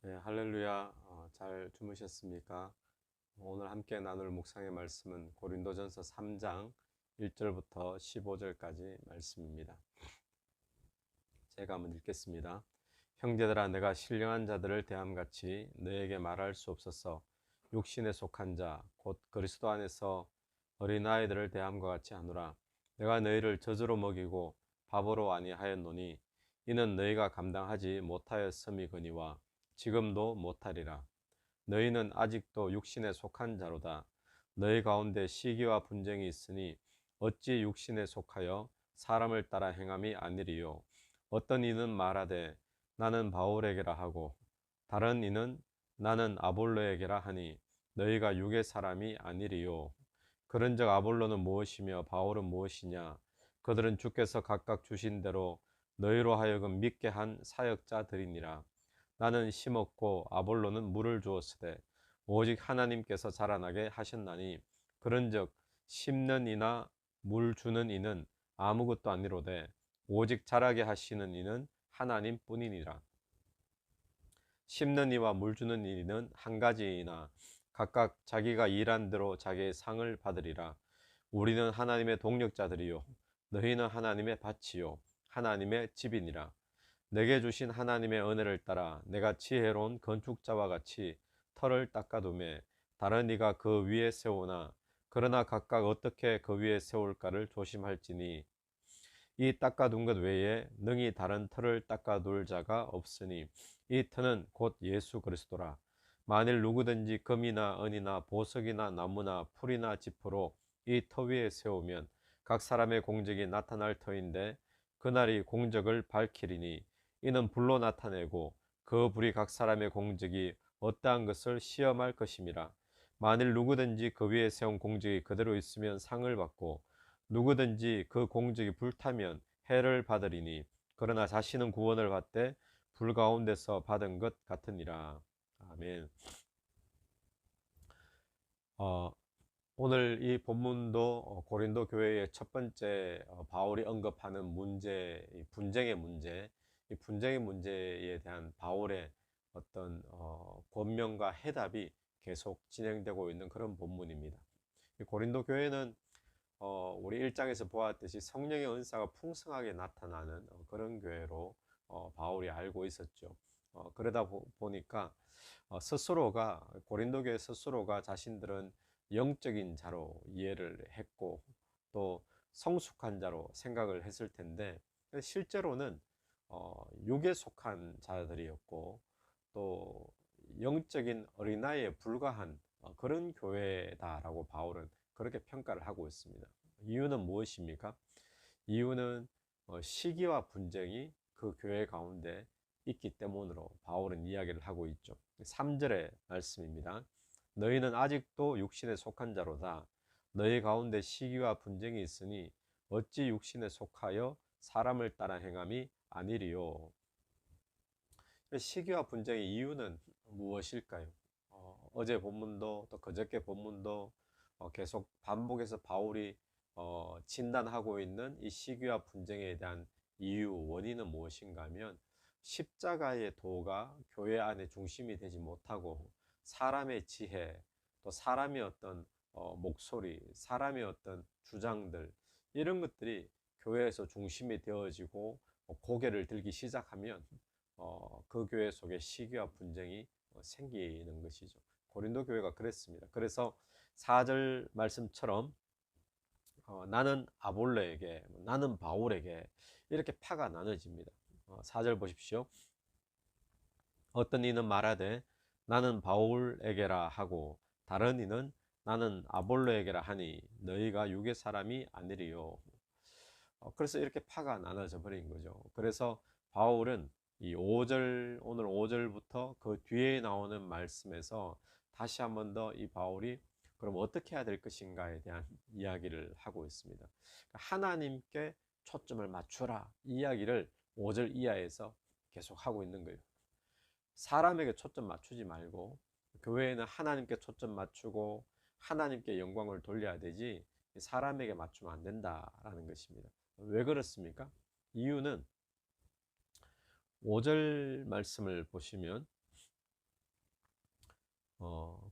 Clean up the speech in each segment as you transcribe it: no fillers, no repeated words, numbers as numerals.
네, 할렐루야. 잘 주무셨습니까? 오늘 함께 나눌 묵상의 말씀은 고린도전서 3장 1절부터 15절까지 말씀입니다. 제가 한번 읽겠습니다. 형제들아, 내가 신령한 자들을 대함같이 너에게 말할 수 없어서 육신에 속한 자, 곧 그리스도 안에서 어린아이들을 대함과 같이 하노라. 내가 너희를 젖으로 먹이고 밥으로 아니하였노니 이는 너희가 감당하지 못하였음이거니와 지금도 못하리라. 너희는 아직도 육신에 속한 자로다. 너희 가운데 시기와 분쟁이 있으니 어찌 육신에 속하여 사람을 따라 행함이 아니리요. 어떤 이는 말하되 나는 바울에게라 하고 다른 이는 나는 아볼로에게라 하니 너희가 육의 사람이 아니리요. 그런즉 아볼로는 무엇이며 바울은 무엇이냐? 그들은 주께서 각각 주신 대로 너희로 하여금 믿게 한 사역자들이니라. 나는 심었고 아볼로는 물을 주었으되 오직 하나님께서 자라나게 하셨나니 그런즉 심는 이나 물 주는 이는 아무것도 아니로되 오직 자라게 하시는 이는 하나님뿐이니라. 심는 이와 물 주는 이는 한 가지이나 각각 자기가 일한 대로 자기의 상을 받으리라. 우리는 하나님의 동력자들이요 너희는 하나님의 밭이요 하나님의 집이니라. 내게 주신 하나님의 은혜를 따라 내가 지혜로운 건축자와 같이 터를 닦아두매 다른 이가 그 위에 세우나 그러나 각각 어떻게 그 위에 세울까를 조심할지니 이 닦아둔 것 외에 능히 다른 터를 닦아둘 자가 없으니 이 터는 곧 예수 그리스도라. 만일 누구든지 금이나 은이나 보석이나 나무나 풀이나 지푸로 이 터 위에 세우면 각 사람의 공적이 나타날 터인데 그날이 공적을 밝히리니 이는 불로 나타내고 그 불이 각 사람의 공적이 어떠한 것을 시험할 것임이라. 만일 누구든지 그 위에 세운 공적이 그대로 있으면 상을 받고 누구든지 그 공적이 불타면 해를 받으리니 그러나 자신은 구원을 받되 불 가운데서 받은 것 같으니라. 아멘. 어, 오늘 이 본문도 고린도 교회의 첫 번째 바울이 언급하는 문제, 이 분쟁의 문제, 이 분쟁의 문제에 대한 바울의 어떤 권면과 해답이 계속 진행되고 있는 그런 본문입니다. 이 고린도 교회는 우리 1장에서 보았듯이 성령의 은사가 풍성하게 나타나는 그런 교회로 바울이 알고 있었죠. 그러다 보니까 스스로가 고린도 교회 스스로가 자신들은 영적인 자로 이해를 했고 또 성숙한 자로 생각을 했을 텐데 실제로는 육에 속한 자들이었고 또 영적인 어린아이에 불과한 그런 교회다라고 바울은 그렇게 평가를 하고 있습니다. 이유는 무엇입니까? 이유는 시기와 분쟁이 그 교회 가운데 있기 때문으로 바울은 이야기를 하고 있죠. 3절의 말씀입니다. 너희는 아직도 육신에 속한 자로다. 너희 가운데 시기와 분쟁이 있으니 어찌 육신에 속하여 사람을 따라 행함이 아니리요. 시기와 분쟁의 이유는 무엇일까요? 어제 본문도 또 그저께 본문도 계속 반복해서 바울이 진단하고 있는 이 시기와 분쟁에 대한 이유, 원인은 무엇인가 하면 십자가의 도가 교회 안에 중심이 되지 못하고 사람의 지혜, 또 사람의 어떤 목소리, 사람의 어떤 주장들 이런 것들이 교회에서 중심이 되어지고 고개를 들기 시작하면 그 교회 속에 시기와 분쟁이 생기는 것이죠. 고린도 교회가 그랬습니다. 그래서 4절 말씀처럼 나는 아볼로에게, 나는 바울에게 이렇게 파가 나눠집니다. 4절 보십시오. 어떤 이는 말하되 나는 바울에게라 하고 다른 이는 나는 아볼로에게라 하니 너희가 육의 사람이 아니리요. 그래서 이렇게 파가 나눠져 버린 거죠. 그래서 바울은 이 5절, 오늘 5절부터 그 뒤에 나오는 말씀에서 다시 한번 더 이 바울이 그럼 어떻게 해야 될 것인가에 대한 이야기를 하고 있습니다. 그러니까 하나님께 초점을 맞추라 이 이야기를 5절 이하에서 계속 하고 있는 거예요. 사람에게 초점 맞추지 말고 교회에는 하나님께 초점 맞추고 하나님께 영광을 돌려야 되지 사람에게 맞추면 안 된다라는 것입니다. 왜 그렇습니까? 이유는 5절 말씀을 보시면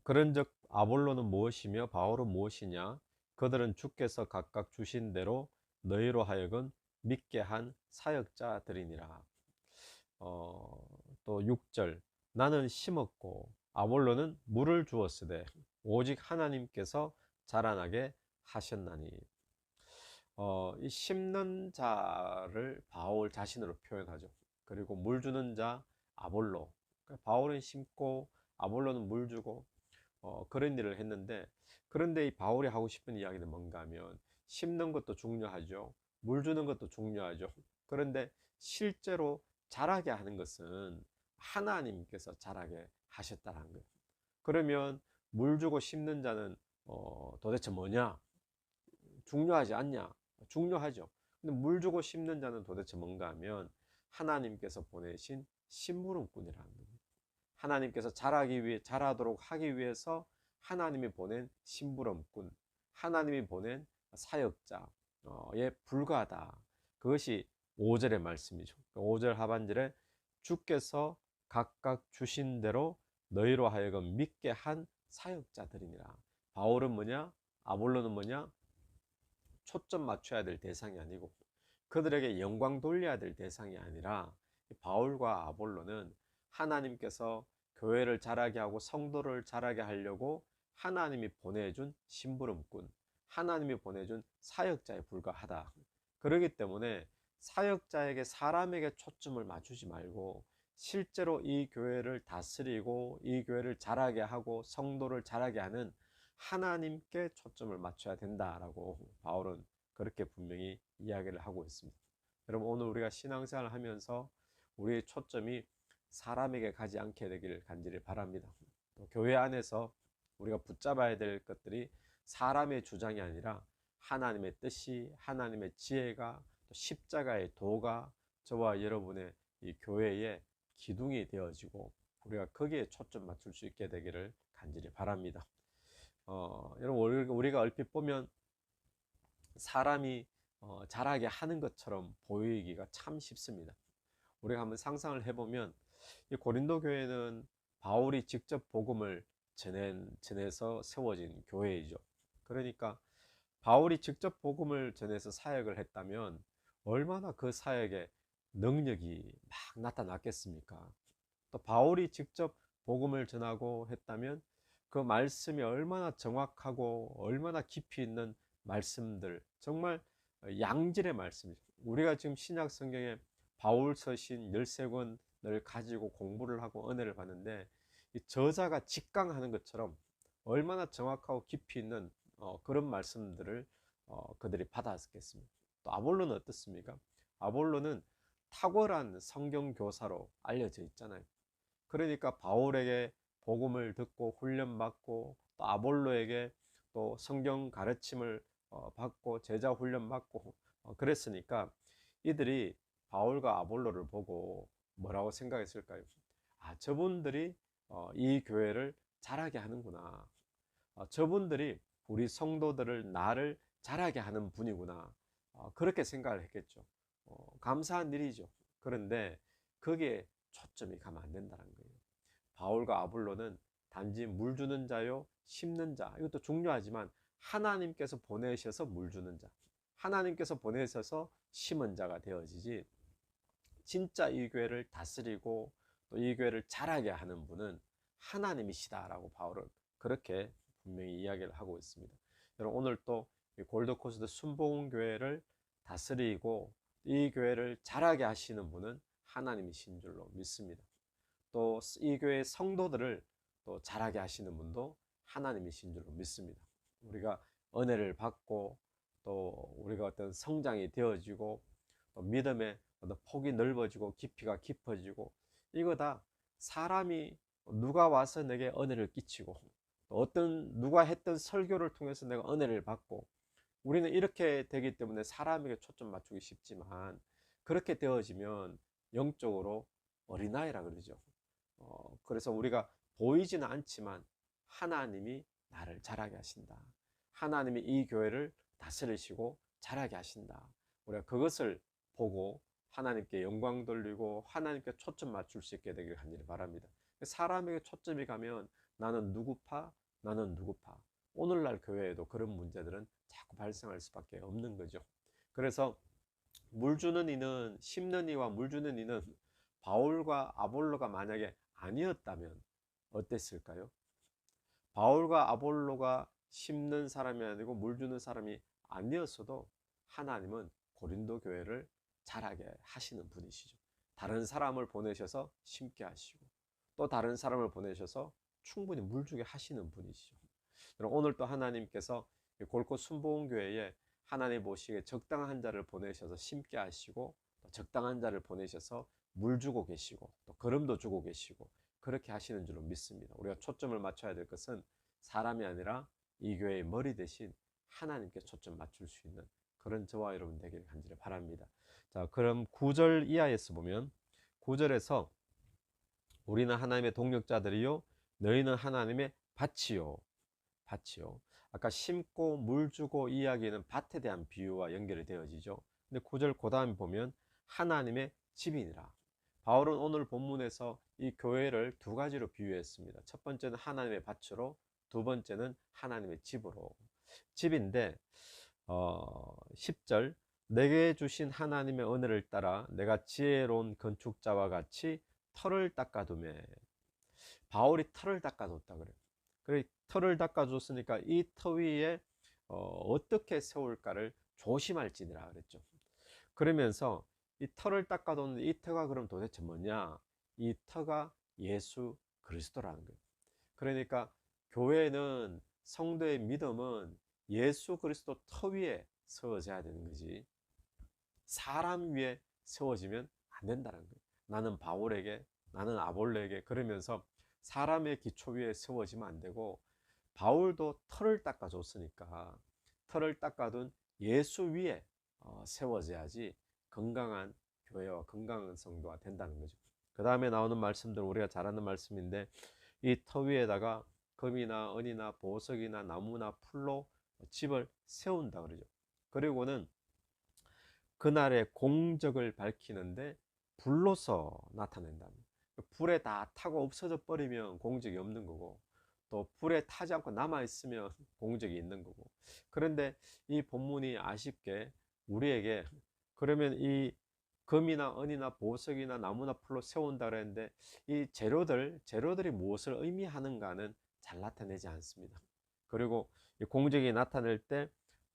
그런즉 아볼로는 무엇이며 바울은 무엇이냐? 그들은 주께서 각각 주신 대로 너희로 하여금 믿게 한 사역자들이니라. 어, 또 6절 나는 심었고 아볼로는 물을 주었으되 오직 하나님께서 자라나게 하셨나니. 이 심는 자를 바울 자신으로 표현하죠. 그리고 물 주는 자 아볼로. 그러니까 바울은 심고 아볼로는 물 주고 그런 일을 했는데, 그런데 이 바울이 하고 싶은 이야기는 뭔가 하면 심는 것도 중요하죠. 물 주는 것도 중요하죠. 그런데 실제로 자라게 하는 것은 하나님께서 자라게 하셨다는 거예요. 그러면 물 주고 심는 자는 도대체 뭐냐? 중요하지 않냐? 중요하죠. 근데 물 주고 심는 자는 도대체 뭔가 하면 하나님께서 보내신 심부름꾼이라는 거예요. 하나님께서 자라도록 하기 위해서 하나님이 보낸 심부름꾼, 하나님이 보낸 사역자에 불과하다. 그것이 5절의 말씀이죠. 5절 하반절에 주께서 각각 주신 대로 너희로 하여금 믿게 한 사역자들이니라. 바울은 뭐냐? 아볼로는 뭐냐? 초점 맞춰야 될 대상이 아니고 그들에게 영광 돌려야 될 대상이 아니라, 바울과 아볼로는 하나님께서 교회를 자라게 하고 성도를 자라게 하려고 하나님이 보내준 심부름꾼, 하나님이 보내준 사역자에 불과하다. 그렇기 때문에 사역자에게, 사람에게 초점을 맞추지 말고 실제로 이 교회를 다스리고 이 교회를 자라게 하고 성도를 자라게 하는 하나님께 초점을 맞춰야 된다라고 바울은 그렇게 분명히 이야기를 하고 있습니다. 여러분, 오늘 우리가 신앙생활을 하면서 우리의 초점이 사람에게 가지 않게 되기를 간절히 바랍니다. 또 교회 안에서 우리가 붙잡아야 될 것들이 사람의 주장이 아니라 하나님의 뜻이, 하나님의 지혜가, 또 십자가의 도가 저와 여러분의 이 교회의 기둥이 되어지고 우리가 거기에 초점 맞출 수 있게 되기를 간절히 바랍니다. 여러분, 우리가 얼핏 보면 사람이 자라게 하는 것처럼 보이기가 참 쉽습니다. 우리가 한번 상상을 해보면 이 고린도 교회는 바울이 직접 복음을 전해서 세워진 교회이죠. 그러니까 바울이 직접 복음을 전해서 사역을 했다면 얼마나 그 사역에 능력이 막 나타났겠습니까? 또 바울이 직접 복음을 전하고 했다면 그 말씀이 얼마나 정확하고 얼마나 깊이 있는 말씀들, 정말 양질의 말씀이죠. 우리가 지금 신약 성경에 바울 서신 13권을 가지고 공부를 하고 은혜를 받는데, 이 저자가 직강하는 것처럼 얼마나 정확하고 깊이 있는 그런 말씀들을 그들이 받았겠습니까? 또 아볼로는 어떻습니까? 아볼로는 탁월한 성경 교사로 알려져 있잖아요. 그러니까 바울에게 복음을 듣고 훈련받고, 또 아볼로에게 또 성경 가르침을 받고 제자 훈련 받고 그랬으니까 이들이 바울과 아볼로를 보고 뭐라고 생각했을까요? 아, 저분들이 이 교회를 자라게 하는구나. 저분들이 우리 성도들을, 나를 자라게 하는 분이구나. 그렇게 생각을 했겠죠. 감사한 일이죠. 그런데 거기에 초점이 가면 안 된다는 거예요. 바울과 아볼로는 단지 물 주는 자요, 심는 자, 이것도 중요하지만 하나님께서 보내셔서 물 주는 자, 하나님께서 보내셔서 심은 자가 되어지지, 진짜 이 교회를 다스리고 또 이 교회를 자라게 하는 분은 하나님이시다라고 바울은 그렇게 분명히 이야기를 하고 있습니다. 여러분, 오늘 또 골드코스트 순복음교회를 다스리고 이 교회를 자라게 하시는 분은 하나님이신 줄로 믿습니다. 또 이 교회의 성도들을 또 자라게 하시는 분도 하나님이신 줄로 믿습니다. 우리가 은혜를 받고 또 우리가 어떤 성장이 되어지고 또 믿음의 어떤 폭이 넓어지고 깊이가 깊어지고, 이거 다 사람이, 누가 와서 내게 은혜를 끼치고 또 누가 했던 설교를 통해서 내가 은혜를 받고, 우리는 이렇게 되기 때문에 사람에게 초점 맞추기 쉽지만, 그렇게 되어지면 영적으로 어린아이라 그러죠. 그래서 우리가 보이지는 않지만 하나님이 나를 자라게 하신다. 하나님이 이 교회를 다스리시고 자라게 하신다. 우리가 그것을 보고 하나님께 영광 돌리고 하나님께 초점 맞출 수 있게 되길 간절히 바랍니다. 사람에게 초점이 가면 나는 누구파? 나는 누구파? 오늘날 교회에도 그런 문제들은 자꾸 발생할 수밖에 없는 거죠. 그래서 물 주는 이는, 심는 이와 물 주는 이는 바울과 아볼로가 만약에 아니었다면 어땠을까요? 바울과 아볼로가 심는 사람이 아니고 물 주는 사람이 아니었어도 하나님은 고린도 교회를 자라게 하시는 분이시죠. 다른 사람을 보내셔서 심게 하시고 또 다른 사람을 보내셔서 충분히 물 주게 하시는 분이시죠. 오늘 또 하나님께서 골고 순복음교회에 하나님 보시기에 적당한 자를 보내셔서 심게 하시고 또 적당한 자를 보내셔서 물 주고 계시고 또 거름도 주고 계시고 그렇게 하시는 줄로 믿습니다. 우리가 초점을 맞춰야 될 것은 사람이 아니라 이 교회의 머리 대신 하나님께 초점 맞출 수 있는 그런 저와 여러분 되길 간절히 바랍니다. 자, 그럼 9절 이하에서 보면 9절에서 우리는 하나님의 동력자들이요 너희는 하나님의 밭이요. 밭이요. 아까 심고 물 주고 이야기는 밭에 대한 비유와 연결이 되어지죠. 근데 9절 그 다음에 보면 하나님의 집이니라. 바울은 오늘 본문에서 이 교회를 두 가지로 비유했습니다. 첫 번째는 하나님의 밭으로, 두 번째는 하나님의 집으로. 집인데 10절 내게 주신 하나님의 은혜를 따라 내가 지혜로운 건축자와 같이 터를 닦아두매. 바울이 터를 닦아뒀다 그래요. 그래 터를 닦아줬으니까 이 터 위에 어떻게 세울까를 조심할지니라 그랬죠. 그러면서 이 터를 닦아뒀는데 이 터가 그럼 도대체 뭐냐? 이 터가 예수 그리스도라는 거예요. 그러니까 교회는 성도의 믿음은 예수 그리스도 터 위에 세워져야 되는 거지 사람 위에 세워지면 안 된다는 거예요. 나는 바울에게 나는 아볼로에게 그러면서 사람의 기초 위에 세워지면 안 되고 바울도 터를 닦아줬으니까 터를 닦아둔 예수 위에 세워져야지 건강한 교회와 건강한 성도가 된다는 거죠. 그 다음에 나오는 말씀들 우리가 잘 아는 말씀인데 이 터 위에다가 금이나 은이나 보석이나 나무나 풀로 집을 세운다 그러죠. 그리고는 그날의 공적을 밝히는데 불로서 나타낸다는 거예요. 불에 다 타고 없어져 버리면 공적이 없는 거고 또 불에 타지 않고 남아 있으면 공적이 있는 거고. 그런데 이 본문이 아쉽게 우리에게 그러면 이 금이나 은이나 보석이나 나무나 풀로 세운다 그랬는데 이 재료들이 무엇을 의미하는가는 잘 나타내지 않습니다. 그리고 이 공적이 나타낼 때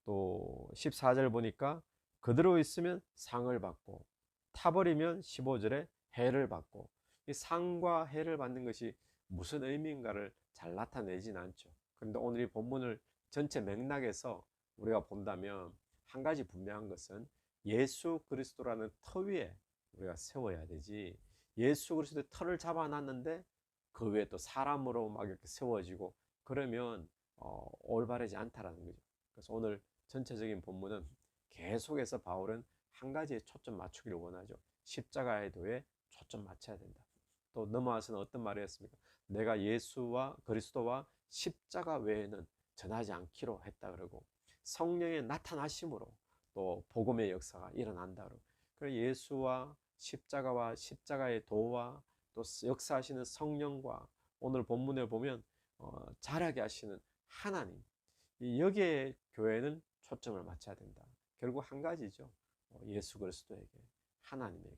또 14절 보니까 그대로 있으면 상을 받고 타버리면 15절에 해를 받고 이 상과 해를 받는 것이 무슨 의미인가를 잘 나타내진 않죠. 그런데 오늘 이 본문을 전체 맥락에서 우리가 본다면 한 가지 분명한 것은 예수 그리스도라는 터 위에 우리가 세워야 되지 예수 그리스도의 터를 잡아놨는데 그 위에 또 사람으로 막 이렇게 세워지고 그러면 올바르지 않다라는 거죠. 그래서 오늘 전체적인 본문은 계속해서 바울은 한 가지에 초점 맞추기를 원하죠. 십자가의 도에 초점 맞춰야 된다. 또 넘어와서는 어떤 말을 했습니까? 내가 예수와 그리스도와 십자가 외에는 전하지 않기로 했다 그러고 성령의 나타나심으로 또 복음의 역사가 일어난다 그러고 그래서 예수와 십자가와 십자가의 도와 또 역사하시는 성령과 오늘 본문에 보면 자라게 하시는 하나님 여기에 교회는 초점을 맞춰야 된다. 결국 한 가지죠. 예수 그리스도에게 하나님에게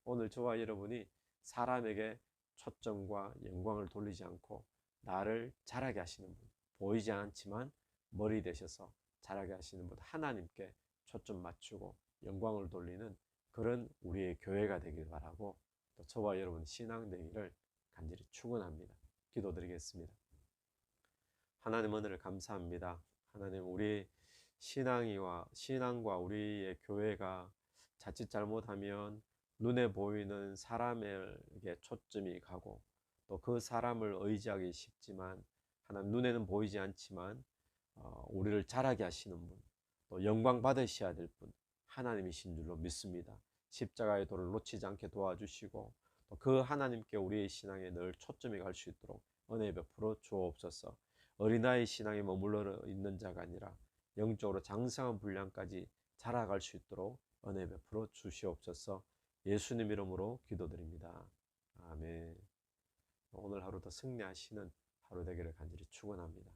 오늘 저와 여러분이 사람에게 초점과 영광을 돌리지 않고 나를 자라게 하시는 분 보이지 않지만 머리 되셔서 자라게 하시는 분 하나님께 초점 맞추고 영광을 돌리는 그런 우리의 교회가 되길 바라고 또 저와 여러분 신앙 되기를 간절히 축원합니다. 기도드리겠습니다. 하나님 은혜를 감사합니다. 하나님 우리 신앙과 우리의 교회가 자칫 잘못하면 눈에 보이는 사람에게 초점이 가고 또 그 사람을 의지하기 쉽지만 하나님 눈에는 보이지 않지만 우리를 자라게 하시는 분, 또 영광 받으셔야 될 분 하나님이신 줄로 믿습니다. 십자가의 도를 놓치지 않게 도와주시고 또 그 하나님께 우리의 신앙에 늘 초점이 갈 수 있도록 은혜 베풀어 주옵소서. 어린아이 신앙에 머물러 있는 자가 아니라 영적으로 장성한 분량까지 자라갈 수 있도록 은혜 베풀어 주시옵소서. 예수님 이름으로 기도드립니다. 아멘. 오늘 하루도 승리하시는 하루 되기를 간절히 축원합니다.